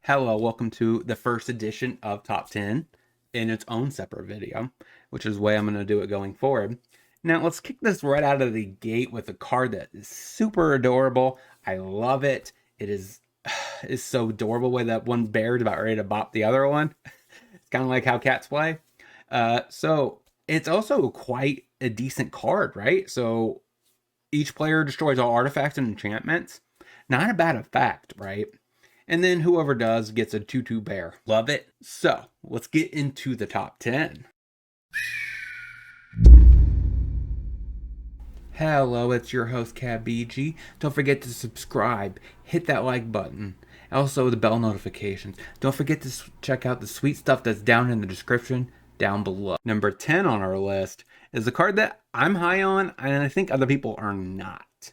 Hello, welcome to the first edition of Top 10 in its own separate video, which is the way I'm going to do it going forward. Now, let's kick this right out of the gate with a card that is super adorable. I love it. It is so adorable way that one bear is about ready to bop the other one. It's kind of like how cats play. So it's also quite a decent card, right? So each player destroys all artifacts and enchantments. Not a bad effect, right? And then whoever does gets a 2/2 bear. Love it. So let's get into the top 10. Hello, it's your host KebbieG. Don't forget to subscribe, hit that like button, also the bell notifications. Don't forget to check out the sweet stuff that's down in the description down below. Number 10 on our list is a card that I'm high on, and I think other people are not.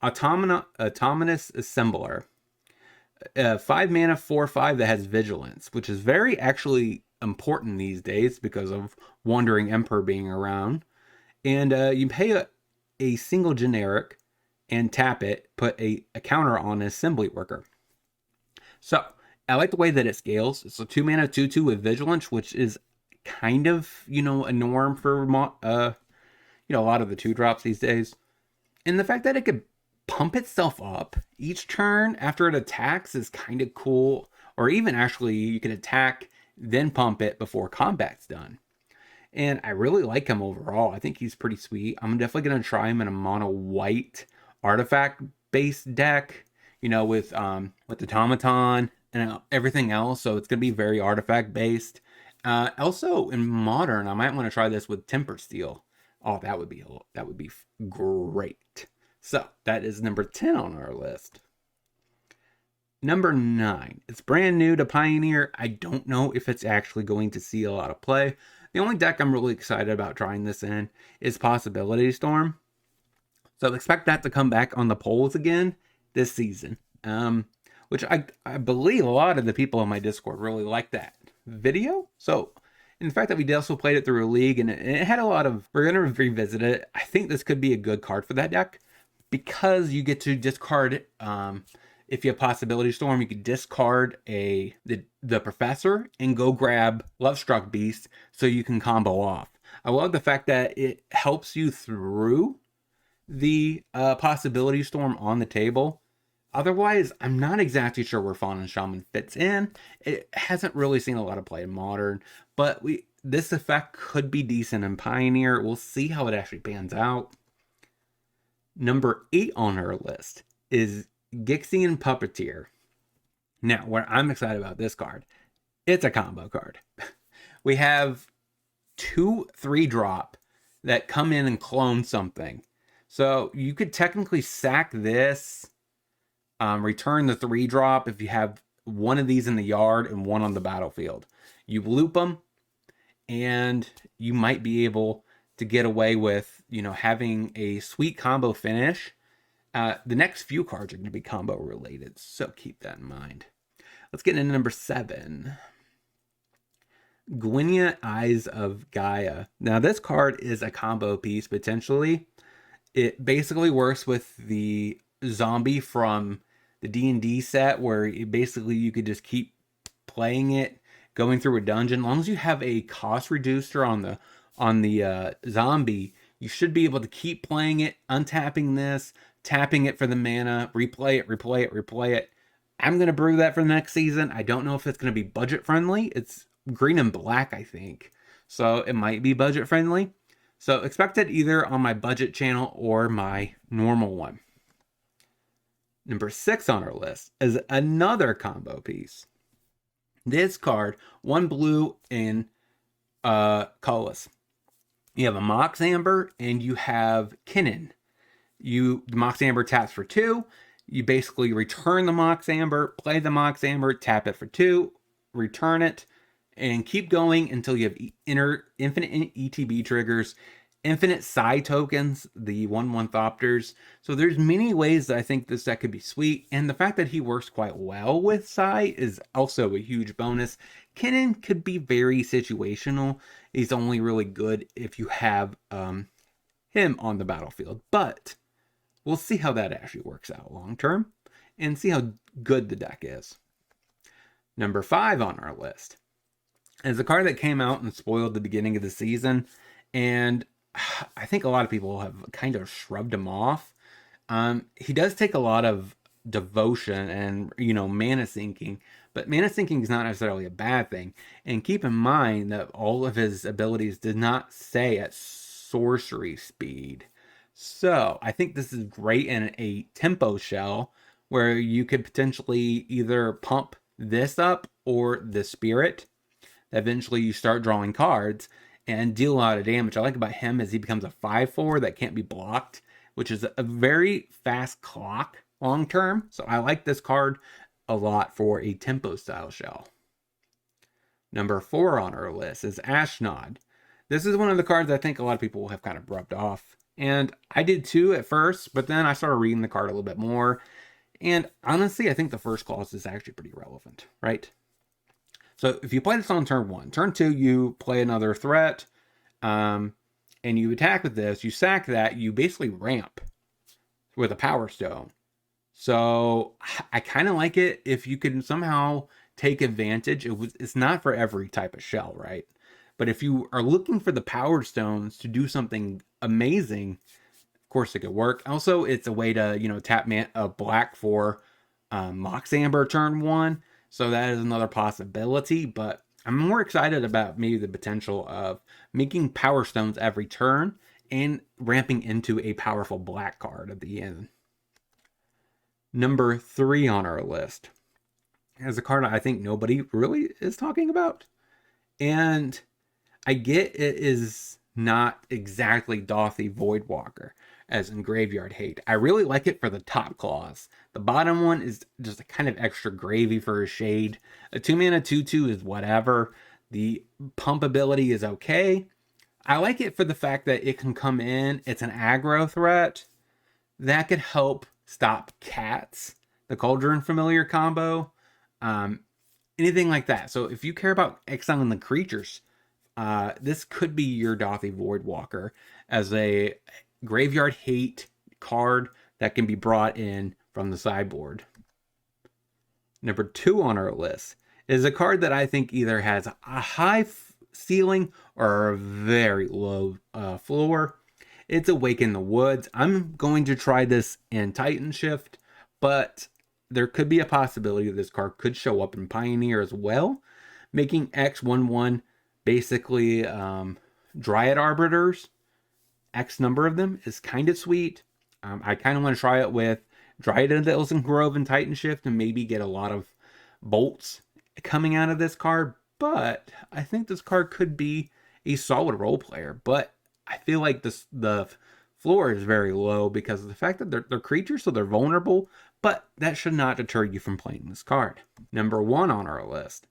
Autonomous Assembler. 5 mana 4/5 that has vigilance, which is very actually important these days because of Wandering Emperor being around. And you pay a single generic and tap it, put a counter on an assembly worker. So I like the way that it scales. It's a 2 mana 2/2 with vigilance, which is kind of, a norm for a lot of the 2-drops these days. And the fact that it could pump itself up each turn after it attacks is kind of cool. Or even actually you can attack, then pump it before combat's done. And I really like him overall. I think he's pretty sweet. I'm definitely going to try him in a mono white artifact based deck, with automaton and everything else. So it's going to be very artifact based. Also in modern, I might want to try this with Temper Steel. Oh, that would be great. So that is number 10 on our list. Number 9. It's brand new to Pioneer. I don't know if it's actually going to see a lot of play. The only deck I'm really excited about trying this in is Possibility Storm. So expect that to come back on the polls again this season. Which I believe a lot of the people on my Discord really like that video. So in the fact that we also played it through a league and it had a lot of, we're going to revisit it. I think this could be a good card for that deck. Because you get to discard, if you have Possibility Storm, you can discard the Professor and go grab Lovestruck Beast so you can combo off. I love the fact that it helps you through the Possibility Storm on the table. Otherwise, I'm not exactly sure where Fawn and Shaman fits in. It hasn't really seen a lot of play in Modern, but this effect could be decent in Pioneer. We'll see how it actually pans out. Number 8 on our list is Gixian Puppeteer. Now, where I'm excited about this card, it's a combo card. We have 2 3-drop that come in and clone something. So you could technically sack this, return the 3-drop if you have one of these in the yard and one on the battlefield. You loop them, and you might be able to get away with, having a sweet combo finish. The next few cards are going to be combo related, so keep that in mind. Let's get into number 7. Gwynia Eyes of Gaia. Now this card is a combo piece potentially. It basically works with the zombie from the D&D set where you could just keep playing it, going through a dungeon. As long as you have a cost reducer on the zombie, you should be able to keep playing it, untapping this, tapping it for the mana, replay it. I'm going to brew that for the next season. I don't know if it's going to be budget friendly. It's green and black, I think. So it might be budget friendly. So expect it either on my budget channel or my normal one. Number 6 on our list is another combo piece. This card, 1 blue and colorless. You have a Mox Amber and you have Kinnan. The Mox Amber taps for 2. You basically return the Mox Amber, play the Mox Amber, tap it for 2, return it, and keep going until you have infinite ETB triggers, infinite Psi tokens, the 1/1 Thopters. So there's many ways that I think this deck could be sweet, and the fact that he works quite well with Psi is also a huge bonus. Kinnan could be very situational. He's only really good if you have him on the battlefield, but we'll see how that actually works out long term and see how good the deck is. Number 5 on our list is a card that came out and spoiled the beginning of the season, and I think a lot of people have kind of shrugged him off. He does take a lot of devotion and, mana sinking, but mana sinking is not necessarily a bad thing. And keep in mind that all of his abilities did not stay at sorcery speed. So I think this is great in a tempo shell where you could potentially either pump this up or the spirit. Eventually you start drawing cards and deal a lot of damage. I like about him is he becomes a 5/4 that can't be blocked, which is a very fast clock long term. So I like this card a lot for a tempo style shell. Number 4 on our list is Ashnod. This is one of the cards I think a lot of people have kind of rubbed off. And I did too at first, but then I started reading the card a little bit more. And honestly, I think the first clause is actually pretty relevant, right? So if you play this on turn 1, turn 2, you play another threat, and you attack with this, you sack that, you basically ramp with a Power Stone. So I kind of like it if you can somehow take advantage. It's not for every type of shell, right? But if you are looking for the Power Stones to do something amazing, of course it could work. Also, it's a way to, tap a black for Mox Amber turn 1. So that is another possibility, but I'm more excited about maybe the potential of making Power Stones every turn and ramping into a powerful black card at the end. Number 3 on our list is a card I think nobody really is talking about. And I get it is not exactly Dauthi Voidwalker, as in Graveyard Hate. I really like it for the top clause. The bottom one is just a kind of extra gravy for a shade. A 2-mana 2/2 is whatever. The pump ability is okay. I like it for the fact that it can come in. It's an aggro threat that could help stop cats, the Cauldron Familiar combo, anything like that. So if you care about exiling the creatures, this could be your Dauthi Voidwalker as a Graveyard Hate card that can be brought in from the sideboard. Number 2 on our list is a card that I think either has a high ceiling or a very low floor. It's Awaken the Woods. I'm going to try this in Titan Shift, but there could be a possibility that this card could show up in Pioneer as well, making X/1/1 basically Dryad Arbiters. X number of them is kind of sweet. I kind of want to try it with Dryad of the Ilson Grove and Titan Shift and maybe get a lot of bolts coming out of this card. But I think this card could be a solid role player. But I feel like the floor is very low because of the fact that they're creatures, so they're vulnerable. But that should not deter you from playing this card. Number 1 on our list.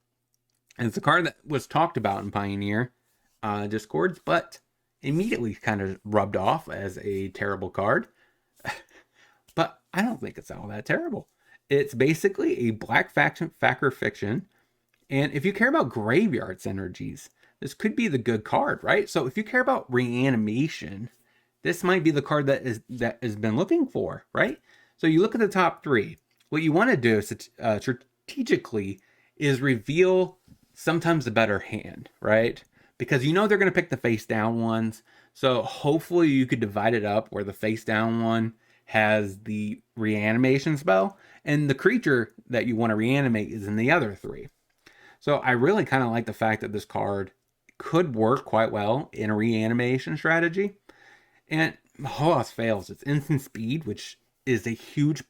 And it's a card that was talked about in Pioneer Discords, but immediately kind of rubbed off as a terrible card. But I don't think it's all that terrible. It's basically a black Facker Fiction. And if you care about graveyard synergies, this could be the good card, right? So if you care about reanimation, this might be the card that has been looking for, right? So you look at the top 3. What you want to do strategically is reveal sometimes the better hand, right? Because they're going to pick the face down ones. So hopefully you could divide it up where the face down one has the reanimation spell and the creature that you want to reanimate is in the other 3. So I really kind of like the fact that this card could work quite well in a reanimation strategy. And whole else fails. It's instant speed, which is a huge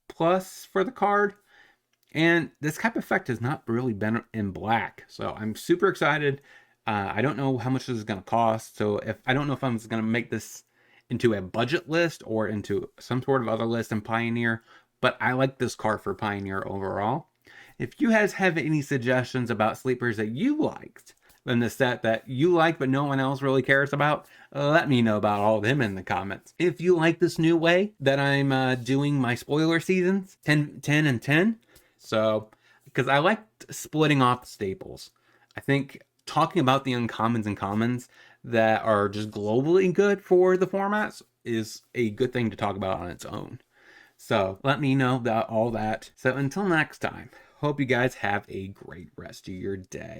plus for the card. And this type of effect has not really been in black. So I'm super excited. I don't know how much this is going to cost. So I don't know if I'm going to make this into a budget list or into some sort of other list in Pioneer. But I like this card for Pioneer overall. If you guys have any suggestions about sleepers that you liked in the set that you like but no one else really cares about, let me know about all of them in the comments. If you like this new way that I'm doing my spoiler seasons, 10, 10, and 10. So, because I like splitting off staples. I think talking about the uncommons and commons that are just globally good for the formats is a good thing to talk about on its own. So let me know about all that. So until next time. Hope you guys have a great rest of your day.